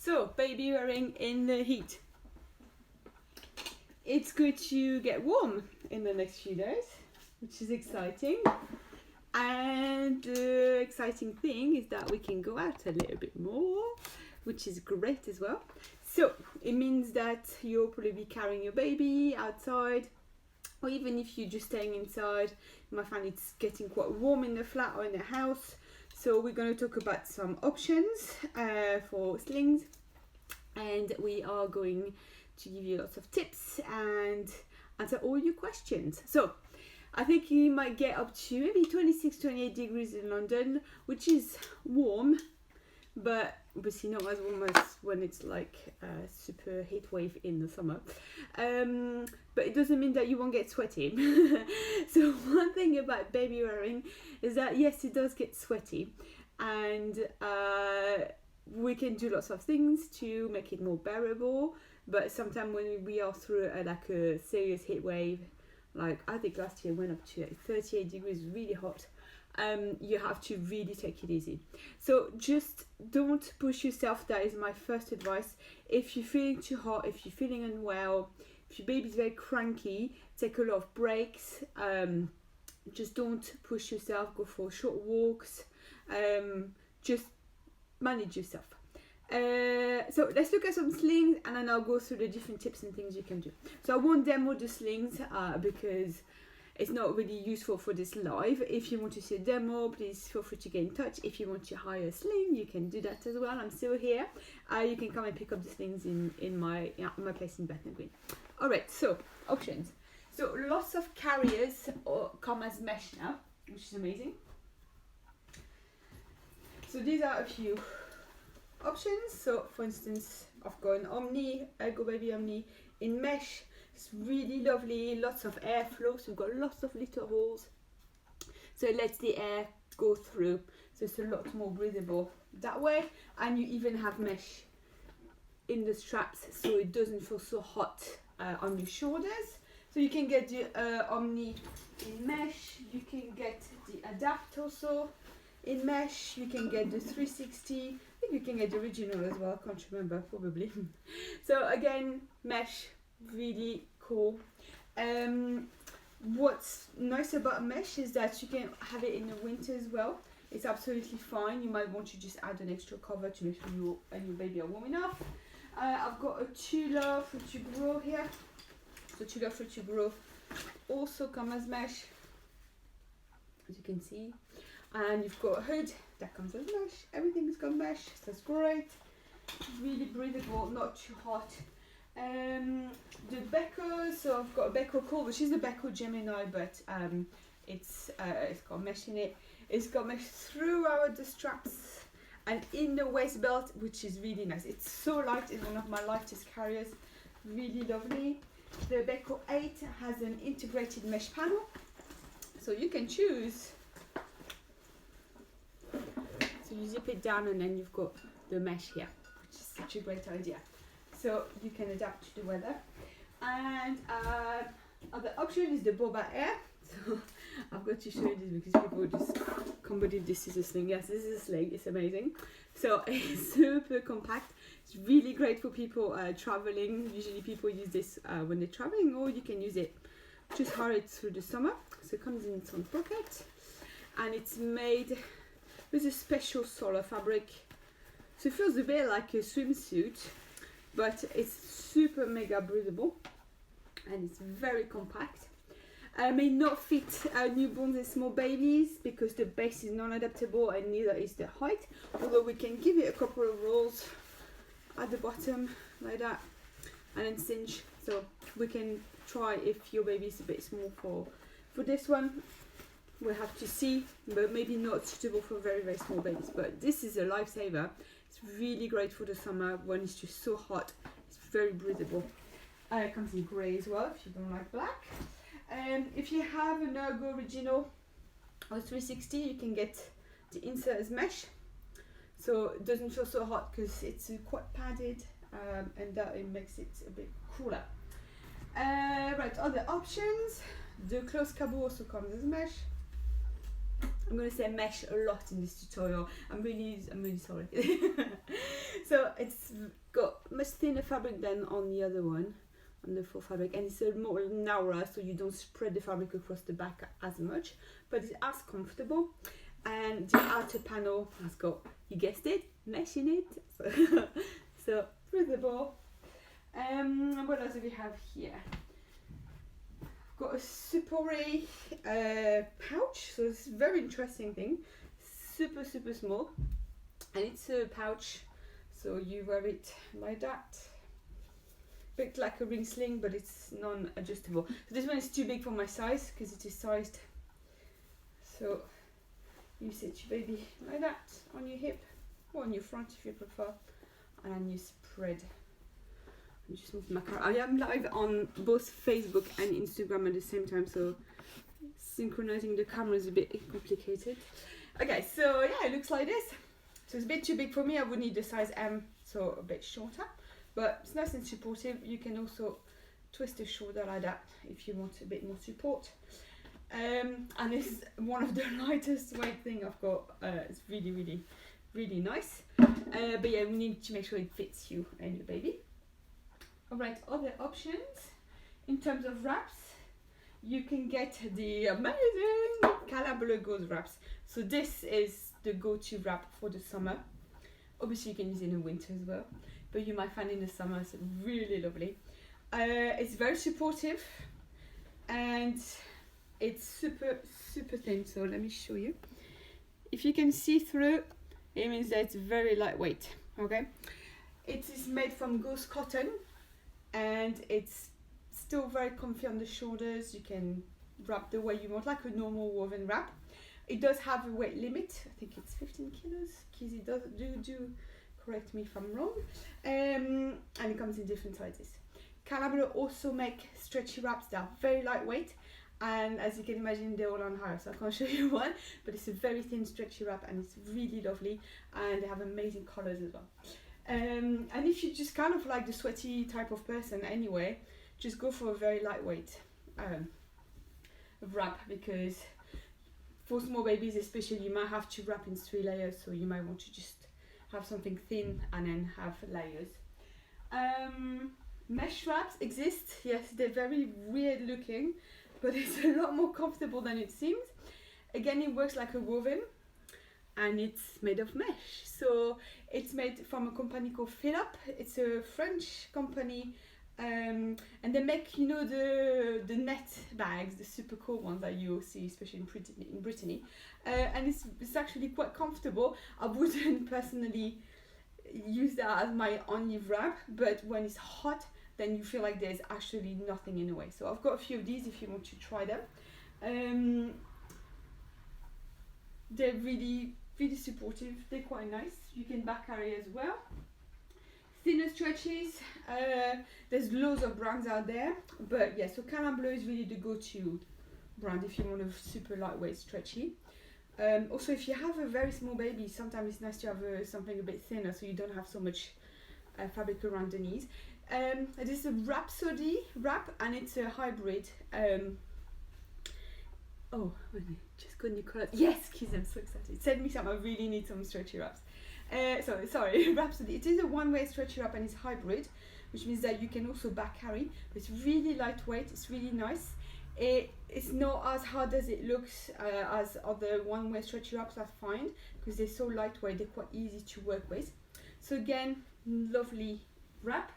So, baby wearing in the heat. It's good to get warm in the next few days, which is exciting. And the exciting thing is that we can go out a little bit more, which is great as well. So it means that you'll probably be carrying your baby outside, or even if you're just staying inside, you might find it's getting quite warm in the flat or in the house. So we're going to talk about some options for slings, and we are going to give you lots of tips and answer all your questions. So I think you might get up to maybe 26, 28 degrees in London, which is warm, but obviously not as warm as when it's like a super heat wave in the summer. But it doesn't mean that you won't get sweaty. So one thing about baby wearing is that yes, it does get sweaty, and we can do lots of things to make it more bearable. But sometimes when we are through like a serious heat wave, like I think last year went up to like 38 degrees, really hot. You have to really take it easy. So just don't push yourself. That is my first advice. If you're feeling too hot, if you're feeling unwell, if your baby's very cranky, take a lot of breaks. Just don't push yourself. Go for short walks. Just manage yourself. So let's look at some slings, and then I'll go through the different tips and things you can do. So I won't demo the slings because it's not really useful for this live. If you want to see a demo, please feel free to get in touch. If you want to hire a sling, you can do that as well. I'm still here. You can come and pick up the slings in my place in Bethnal Green. All right, so options. So lots of carriers come as mesh now, which is amazing. So these are a few options. So for instance, I've got an Omni, Ergo Baby Omni in mesh. It's really lovely, lots of airflow, so we've got lots of little holes, so it lets the air go through, so it's a lot more breathable that way. And you even have mesh in the straps, so it doesn't feel so hot on your shoulders. So you can get the Omni in mesh, you can get the Adapt also in mesh, you can get the 360, I think you can get the original as well, I can't remember, probably. So again, mesh, really cool. What's nice about mesh is that you can have it in the winter as well. It's absolutely fine. You might want to just add an extra cover to make sure you and your baby are warm enough. I've got a Tula Fruity Grow here. So Tula Fruity Grow also come as mesh, as you can see. And you've got a hood that comes as mesh. Everything's got mesh, so that's great. Really breathable, not too hot. The Beko, so I've got a Beko Cool, which is the Beko Gemini, but it's got mesh in it. It's got mesh throughout the straps and in the waist belt, which is really nice. It's so light, it's one of my lightest carriers, really lovely. The Beko 8 has an integrated mesh panel, so you can choose. So you zip it down and then you've got the mesh here, which is such a great idea. So you can adapt to the weather. And other option is the Boba Air. So I've got to show you this because people just can't believe this is a sling. Yes, this is a sling. It's amazing. So it's super compact. It's really great for people traveling. Usually people use this when they're traveling, or you can use it just hurry it through the summer. So it comes in some pocket, and it's made with a special solar fabric. So it feels a bit like a swimsuit, but it's super mega breathable and it's very compact. May not fit newborns and small babies because the base is non-adaptable and neither is the height, although we can give it a couple of rolls at the bottom like that and then cinch. So we can try if your baby is a bit small for this one. We'll have to see, but maybe not suitable for very, very small babies. But this is a lifesaver. It's really great for the summer when it's just so hot. It's very breathable. It comes in grey as well if you don't like black. If you have an Ergo Original or 360, you can get the insert as mesh. So it doesn't feel so hot because it's quite padded, and that it makes it a bit cooler. Right, other options. The closed cabo also comes as mesh. I'm going to say mesh a lot in this tutorial. I'm really sorry. So it's got much thinner fabric than on the other one, on the faux fabric, and it's a more narrower, so you don't spread the fabric across the back as much, but it's as comfortable. And the outer panel has got, you guessed it, mesh in it. So breathable. What else do we have here? Got a supporé pouch, so it's a very interesting thing. Super small, and it's a pouch, so you wear it like that. Bit like a ring sling, but it's non-adjustable. So this one is too big for my size because it is sized. So you sit your baby like that on your hip or on your front if you prefer, and then you spread. I just moved my car. I am live on both Facebook and Instagram at the same time, so synchronizing the camera is a bit complicated. Okay, so yeah, it looks like this. So it's a bit too big for me. I would need a size M, so a bit shorter, but it's nice and supportive. You can also twist the shoulder like that if you want a bit more support. And it's one of the lightest weight thing I've got. It's really nice. But yeah, we need to make sure it fits you and your baby. Alright, other options in terms of wraps, you can get the amazing Kangaroo gauze wraps. So this is the go-to wrap for the summer. Obviously you can use it in the winter as well, but you might find in the summer it's really lovely. It's very supportive and it's super thin, so let me show you. If you can see through, it means that it's very lightweight. Okay, it is made from gauze cotton, and it's still very comfy on the shoulders. You can wrap the way you want, like a normal woven wrap. It does have a weight limit. I think it's 15 kilos. Kizzy does do correct me if I'm wrong. And it comes in different sizes. Kangaroo also make stretchy wraps that are very lightweight, and as you can imagine, they're all on hire, so I can't show you one, but it's a very thin stretchy wrap and it's really lovely, and they have amazing colors as well. And if you just kind of like the sweaty type of person anyway, just go for a very lightweight wrap, because for small babies especially, you might have to wrap in 3 layers, so you might want to just have something thin and then have layers. Mesh wraps exist. Yes, they're very weird looking, but it's a lot more comfortable than it seems. Again, it works like a woven, and it's made of mesh. So it's made from a company called Philip. It's a French company, and they make, you know, the net bags, the super cool ones that you see, especially in Brittany. And it's actually quite comfortable. I wouldn't personally use that as my only wrap, but when it's hot, then you feel like there's actually nothing in the way. So I've got a few of these if you want to try them. They're really supportive. They're quite nice. You can back carry as well. Thinner stretches. There's loads of brands out there, but yeah, so Kangaroo is really the go-to brand if you want a super lightweight stretchy. Also, if you have a very small baby, sometimes it's nice to have something a bit thinner, so you don't have so much fabric around the knees. This is a Rhapsody wrap, and it's a hybrid. Oh, just got new colours. Yes, kids, I'm so excited. Send me some. I really need some stretchy wraps. Sorry, Rhapsody. It is a one-way stretchy wrap, and it's hybrid, which means that you can also back carry. But it's really lightweight. It's really nice. It's not as hard as it looks as other one-way stretchy wraps I find, because they're so lightweight. They're quite easy to work with. So again, lovely wrap.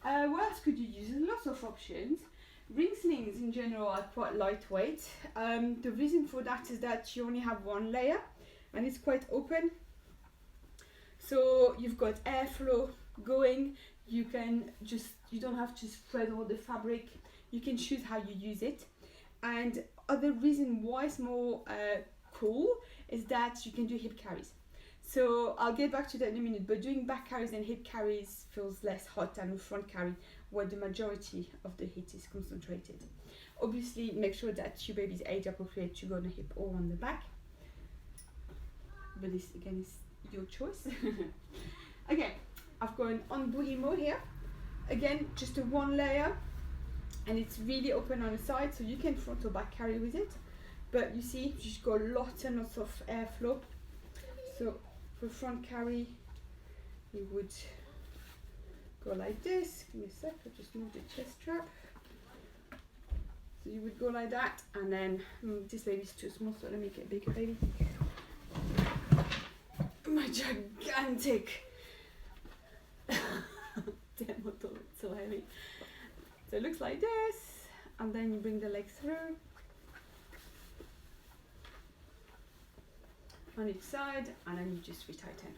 What else could you use? There's lots of options. Ring slings in general are quite lightweight. The reason for that is that you only have one layer and it's quite open. So you've got airflow going. You don't have to spread all the fabric. You can choose how you use it. And other reason why it's more cool is that you can do hip carries. So I'll get back to that in a minute, but doing back carries and hip carries feels less hot than a front carry, where the majority of the heat is concentrated. Obviously, make sure that your baby's age appropriate to go on the hip or on the back. But this, again, is your choice. Okay, I've got an on boogie mode here. Again, just a one layer, and it's really open on the side, so you can front or back carry with it. but you see she's got lots and lots of airflow. So for front carry you would go like this. Give me a sec, I'll just move the chest strap. So you would go like that, and then this baby's too small, so let me get bigger baby. My gigantic demo doll, it's so heavy. So it looks like this, and then you bring the legs through on each side, and then you just retighten.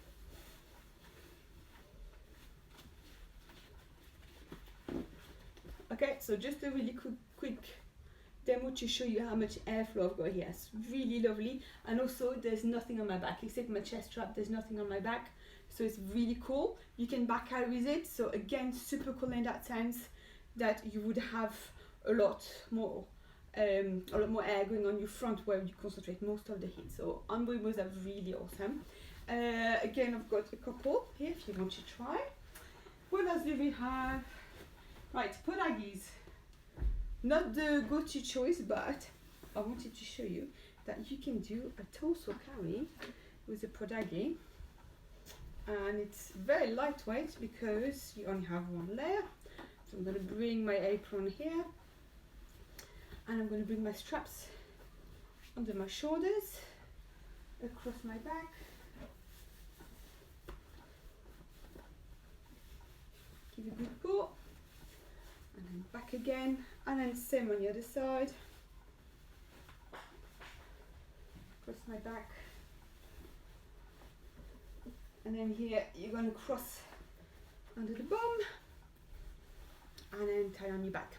Okay, so just a really quick demo to show you how much airflow I've got here. It's really lovely, and also there's nothing on my back except my chest strap. There's nothing on my back, so it's really cool. You can back carry with it, so again super cool in that sense that you would have a lot more air going on your front where you concentrate most of the heat. So unbelievable, are really awesome. Again, I've got a couple here if you want to try. What else do we have? Right, podaggies. Not the go-to choice, but I wanted to show you that you can do a torso carry with a podaggy, and it's very lightweight because you only have one layer. So I'm going to bring my apron here, and I'm going to bring my straps under my shoulders, across my back. Give it a good pull, and then back again, and then same on the other side. Across my back, and then here you're going to cross under the bum, and then tie on your back.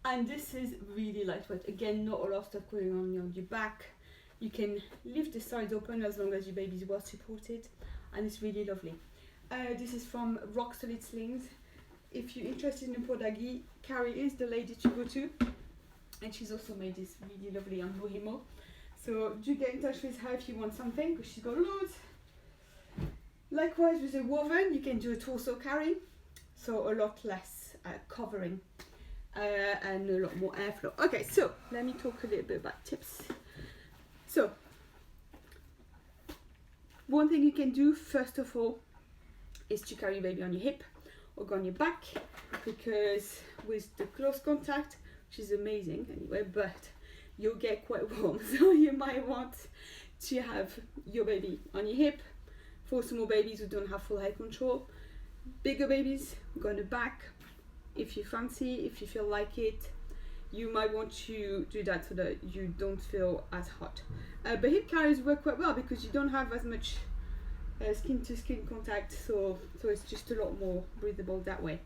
And this is really lightweight. Again, not a lot of stuff going on your back. You can leave the sides open as long as your baby is well supported, and it's really lovely. This is from Rock Solid Slings. If you're interested in podaggy, Carrie is the lady to go to, and she's also made this really lovely on Bohemo. So do get in touch with her if you want something, because she's got loads. Likewise with a woven, you can do a torso carry, so a lot less covering and a lot more airflow. Okay, so let me talk a little bit about tips. So one thing you can do first of all is to carry your baby on your hip or go on your back, because with the close contact, which is amazing anyway, but you'll get quite warm, so you might want to have your baby on your hip. For small babies who don't have full head control, bigger babies, go on the back. If you fancy, if you feel like it, you might want to do that so that you don't feel as hot. But hip carriers work quite well because you don't have as much skin to skin contact, so it's just a lot more breathable that way.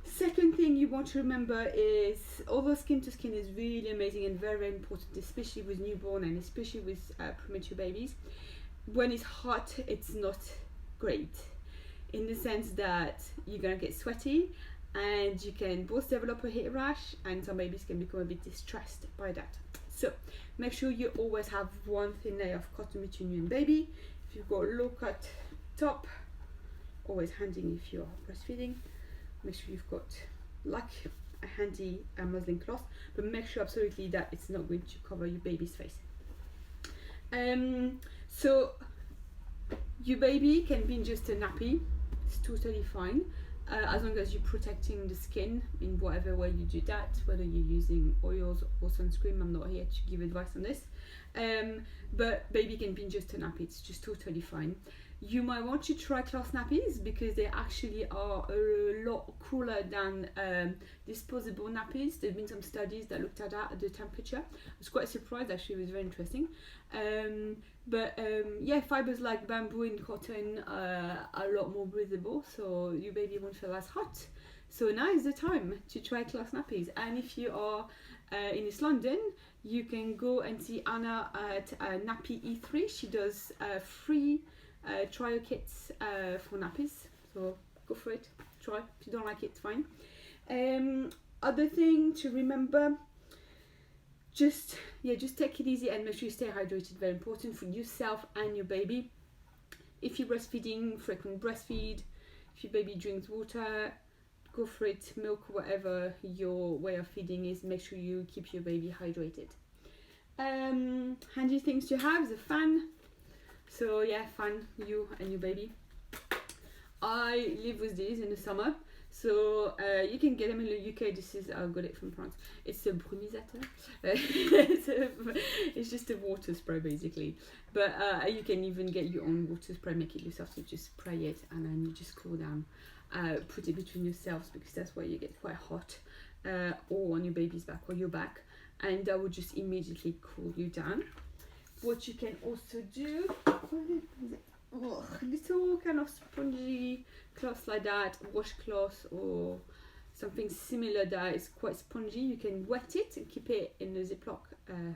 Second thing you want to remember is, although skin to skin is really amazing and very, very important, especially with newborn and especially with premature babies, when it's hot it's not great, in the sense that you're gonna get sweaty and you can both develop a heat rash, and some babies can become a bit distressed by that. So make sure you always have one thin layer of cotton between you and baby. If you've got a low cut top, always handy if you're breastfeeding. Make sure you've got like a handy muslin cloth, but make sure absolutely that it's not going to cover your baby's face. So your baby can be in just a nappy, it's totally fine, as long as you're protecting the skin in whatever way you do that, whether you're using oils or sunscreen. I'm not here to give advice on this, but baby can be in just a nappy, it's just totally fine. You might want to try cloth nappies because they actually are a lot cooler than disposable nappies. There have been some studies that looked at that, at the temperature. I was quite surprised actually, it was very interesting. Yeah, fibers like bamboo and cotton are a lot more breathable, so your baby won't feel as hot. So now is the time to try cloth nappies. And if you are in East London, you can go and see Anna at Nappy E3. She does free trial kits for nappies, so go for it, try. If you don't like it, it's fine. Other thing to remember, just take it easy and make sure you stay hydrated. Very important for yourself and your baby. If you're breastfeeding, frequent breastfeed. If your baby drinks water, go for it. Milk, whatever your way of feeding is, make sure you keep your baby hydrated. Handy things to have, the fan. So yeah, fan you and your baby. I live with these in the summer, so you can get them in the UK. This is, I got it from France. It's a brumisateur. It's just a water spray basically, but you can even get your own water spray, make it yourself. So just spray it and then you just cool down. Put it between yourselves because that's where you get quite hot, or on your baby's back or your back, and that will just immediately cool you down. What you can also do, little kind of spongy cloth like that, washcloth or something similar that is quite spongy. You can wet it and keep it in a Ziploc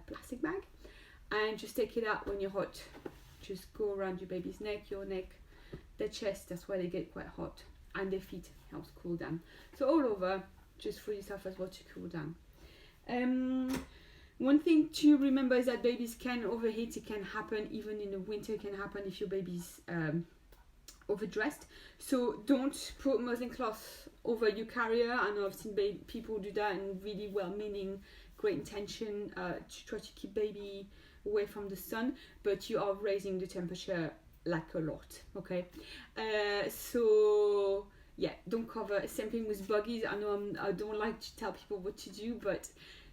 plastic bag, and just take it out when you're hot. Just go around your baby's neck, your neck, their chest. That's why they get quite hot, and their feet helps cool down. So all over, just for yourself as well to cool down. One thing to remember is that babies can overheat. It can happen even in the winter. It can happen if your baby's overdressed. So don't put muslin cloth over your carrier. I know I've seen people do that, and really well-meaning, great intention to try to keep baby away from the sun, but you are raising the temperature like a lot. Okay, so yeah, don't cover. Same thing with buggies. I know I don't like to tell people what to do, but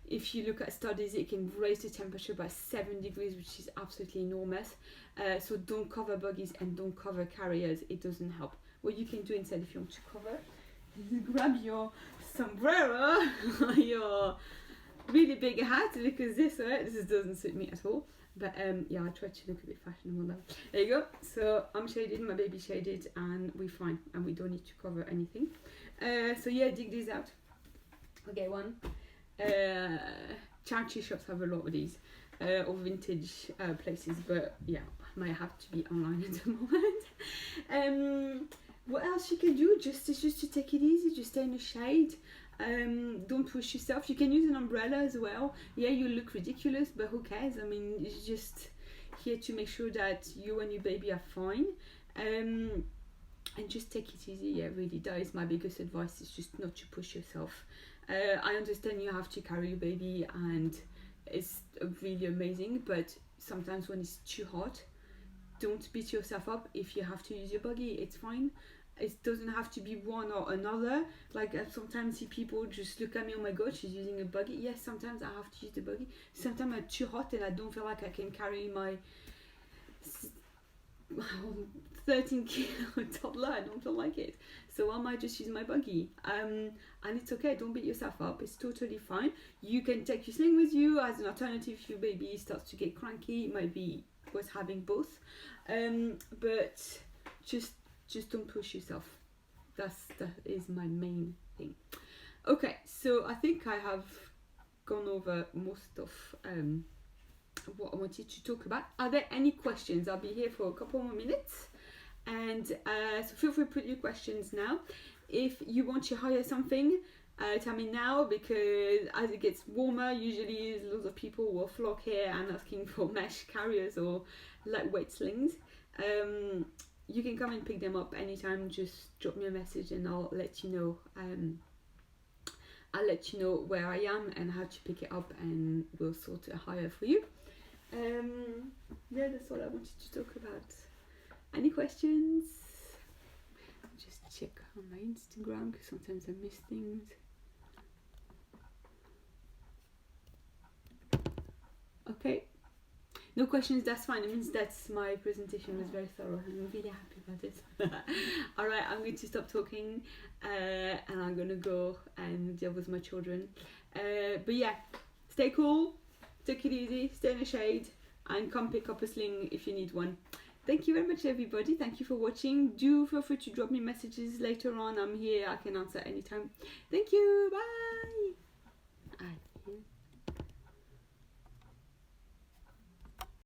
if you look at studies, it can raise the temperature by 7 degrees, which is absolutely enormous. So don't cover buggies and don't cover carriers. It doesn't help. What you can do instead, if you want to cover, is grab your sombrero, your really big hat, because this doesn't suit me at all. But yeah, I try to look a bit fashionable now. There you go. So I'm shaded, my baby shaded, and we're fine, and we don't need to cover anything. So yeah, dig these out. Okay, one. Charity shops have a lot of these, or vintage places, but yeah, might have to be online at the moment. What else you can do? Just to take it easy, just stay in the shade. Don't push yourself. You can use an umbrella as well. Yeah, you look ridiculous, but who cares? I mean, it's just here to make sure that you and your baby are fine. And just take it easy. Yeah, really, that is my biggest advice, is just not to push yourself. I understand you have to carry your baby and it's really amazing, but sometimes when it's too hot, don't beat yourself up. If you have to use your buggy, it's fine. It doesn't have to be one or another. Like I sometimes see people just look at me, oh my god, she's using a buggy. Yes, sometimes I have to use the buggy. Sometimes I'm too hot and I don't feel like I can carry my 13 kilo toddler. I don't feel like it, so I might just use my buggy, and it's okay. Don't beat yourself up. It's totally fine. You can take your sling with you as an alternative if your baby starts to get cranky. It might be worth having both, but just don't push yourself. That is my main thing. Okay, so I think I have gone over most of what I wanted to talk about. Are there any questions? I'll be here for a couple more minutes, and so feel free to put your questions now. If you want to hire something, tell me now, because as it gets warmer, usually lots of people will flock here and asking for mesh carriers or lightweight slings. You can come and pick them up anytime. Just drop me a message and I'll let you know. I'll let you know where I am and how to pick it up, and we'll sort a hire for you. Yeah, that's all I wanted to talk about. Any questions? I'll just check on my Instagram because sometimes I miss things. Okay, no questions, that's fine. It means that my presentation was very thorough. I'm really happy about it. Alright, I'm going to stop talking and I'm going to go and deal with my children. But yeah, stay cool, take it easy, stay in the shade, and come pick up a sling if you need one. Thank you very much, everybody. Thank you for watching. Do feel free to drop me messages later on. I'm here, I can answer anytime. Thank you, bye.